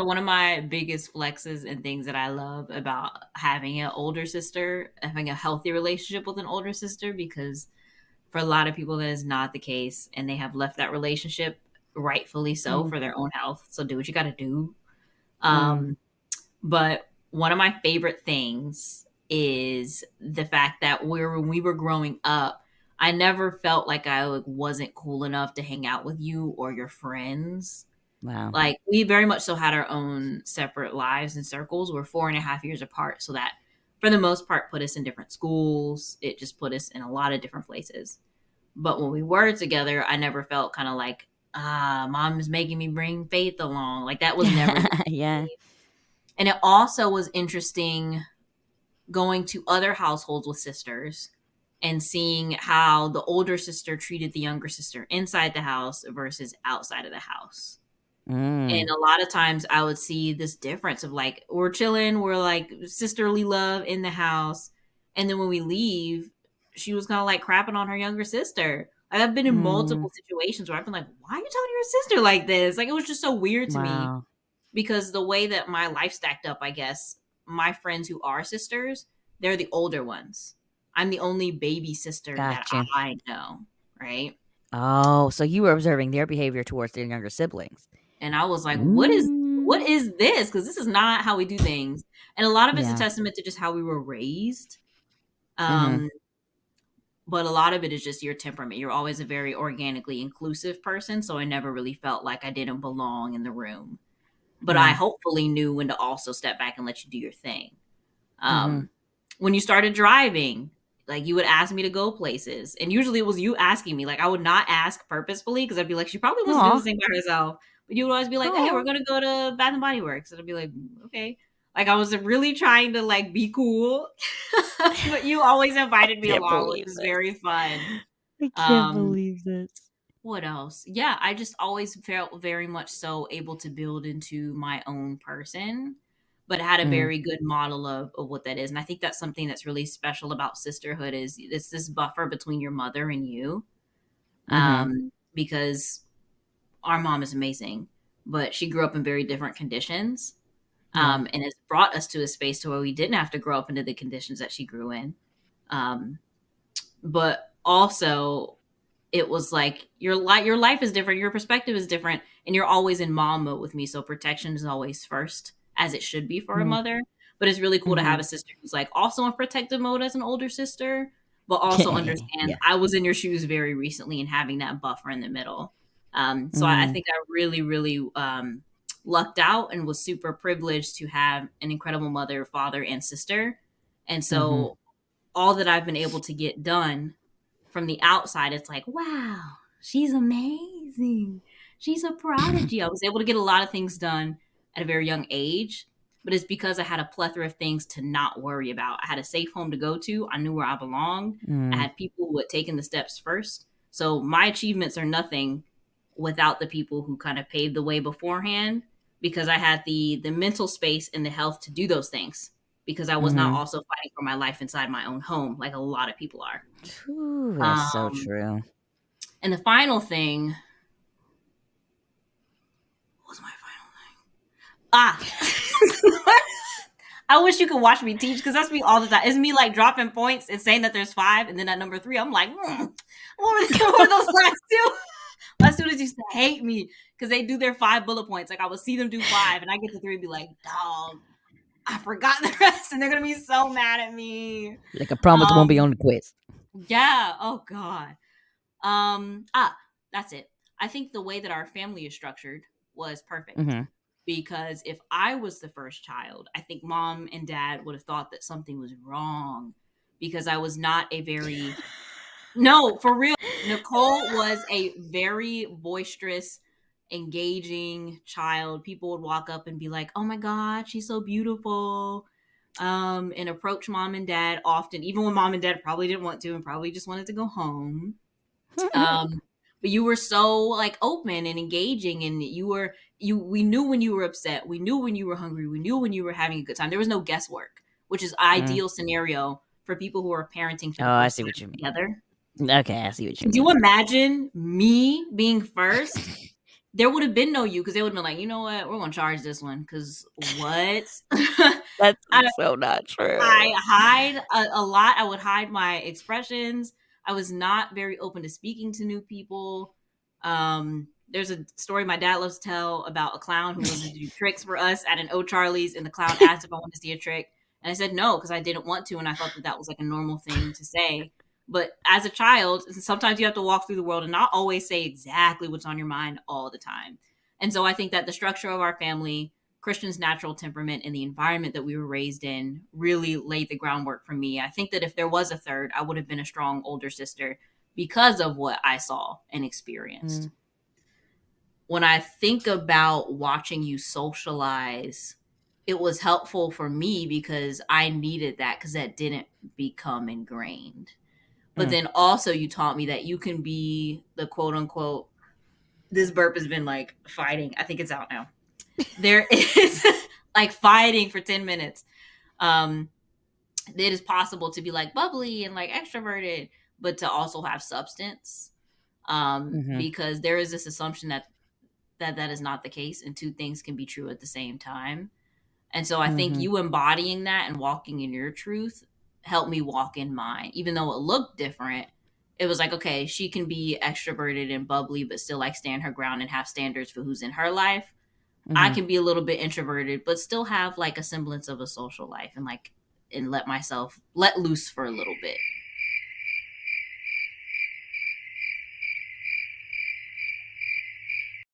One of my biggest flexes and things that I love about having an older sister, having a healthy relationship with an older sister, because for a lot of people that is not the case, and they have left that relationship, rightfully so, Mm, for their own health. So do what you got to do. mm, Um, but one of my favorite things is the fact that when we were growing up, I never felt like I wasn't cool enough to hang out with you or your friends. wow. Like, we very much so had our own separate lives and circles. We're 4.5 years apart, so that for the most part put us in different schools. It just put us in a lot of different places. But when we were together, I never felt kind of like, mom is making me bring Faith along. Like, that was never the Yeah. case. And it also was interesting going to other households with sisters and seeing how the older sister treated the younger sister inside the house versus outside of the house. And Mm, a lot of times I would see this difference of like, we're chilling, we're like sisterly love in the house. And then when we leave, she was kind of like crapping on her younger sister. Like, I've been in mm, multiple situations where I've been like, why are you telling your sister like this? Like, it was just so weird to me wow. because the way that my life stacked up, I guess, my friends who are sisters, they're the older ones. I'm the only baby sister that Gotcha. I know, right? Oh, so you were observing their behavior towards their younger siblings. And I was like, what Mm, is this? Because this is not how we do things. And a lot of it's a yeah. testament to just how we were raised. Mhm, Um, but a lot of it is just your temperament. You're always a very organically inclusive person. So I never really felt like I didn't belong in the room. But I yeah. hopefully knew when to also step back and let you do your thing. Mhm. Um, when you started driving, like, you would ask me to go places, and usually it was you asking me. Like, I would not ask purposefully because I'd be like, she probably wants to do Aw, this thing by herself. But you would always be like, hey, aw. we're gonna go to Bath and Body Works, and I'd be like, okay. Like, I was really trying to like be cool, but you always I invited me can't along, which believe is very this. fun. I can't Um, believe this. what else? Yeah, I just always felt very much so able to build into my own person, but had a Mm, very good model of what that is. And I think that's something that's really special about sisterhood is it's this buffer between your mother and you. mhm, Because our mom is amazing, but she grew up in very different conditions. yeah. And it's brought us to a space to where we didn't have to grow up into the conditions that she grew in. Um, but also it was like your life is different, your perspective is different, and you're always in mom mode with me. So protection is always first, as it should be for a Mhm, mother. But it's really cool to have mhm. a sister who's like also in protective mode as an older sister, but also understands Yeah. I was in your shoes very recently and having that buffer in the middle. So I Mm, think I really, really lucked out and was super privileged to have an incredible mother, father, and sister. And mhm. so all that I've been able to get done from the outside, it's like, wow, she's amazing. She's a prodigy. I was able to get a lot of things done at a very young age, but it's because I had a plethora of things to not worry about. I had a safe home to go to. I knew where I belonged. I Mm, had people who had taken the steps first. So my achievements are nothing without the people who kind of paved the way beforehand because I had the mental space and the health to do those things because I was not mhm. also fighting for my life inside my own home like a lot of people are. Ooh, that's so Um, true. and the final thing, what was my final thing? I wish you could watch me teach because that's me all the time. It's me like dropping points and saying that there's five, and then at number three, I'm like, what were those last two? My students used to hate me because they do their 5 bullet points. Like, I would see them do five, and I get to three and be like, dog, I forgot the rest, and they're gonna be so mad at me. Like, I promise it won't be Um, on the quiz. yeah. Oh God. That's it. I think the way that our family is structured was perfect Mhm. because if I was the first child, I think mom and dad would have thought that something was wrong because I was not a very, no, for real. Nicole was a very boisterous, engaging child. People would walk up and be like, "Oh my God, she's so beautiful," and approach mom and dad often, even when mom and dad probably didn't want to and probably just wanted to go home. Um, but you were so like open and engaging, and we knew when you were upset, we knew when you were hungry, we knew when you were having a good time. There was no guesswork, which is Mm. ideal scenario for people who are parenting for Oh, the I first see what time you mean. together. Okay, I see what you Could you mean. imagine me being first? there would have been no you because they would have been like, you know what, we're gonna charge this one because what? That's I so not I true. hide a lot. I would hide my expressions. I was not very open to speaking to new people. There's a story my dad loves to tell about a clown who wanted to do tricks for us at an O'Charlie's, and the clown asked if I wanted to see a trick, and I said no because I didn't want to, and I thought that that was like a normal thing to say. But as a child, sometimes you have to walk through the world and not always say exactly what's on your mind all the time. And so I think that the structure of our family, Christian's natural temperament, and the environment that we were raised in really laid the groundwork for me. I think that if there was a third, I would have been a strong older sister because of what I saw and experienced. Mm, When I think about watching you socialize, it was helpful for me because I needed that because that didn't become ingrained. But mm, then also, you taught me that you can be the quote unquote, this burp has been like fighting. I think it's out now. There is like fighting for 10 minutes. Um, it is possible to be like bubbly and like extroverted, but to also have substance. mhm, Because there is this assumption that is not the case, and two things can be true at the same time. And so I think mhm, you embodying that and walking in your truth helped me walk in mine, even though it looked different. It was like, okay, she can be extroverted and bubbly, but still like stand her ground and have standards for who's in her life. I mhm. can be a little bit introverted, but still have like a semblance of a social life and like and let myself let loose for a little bit.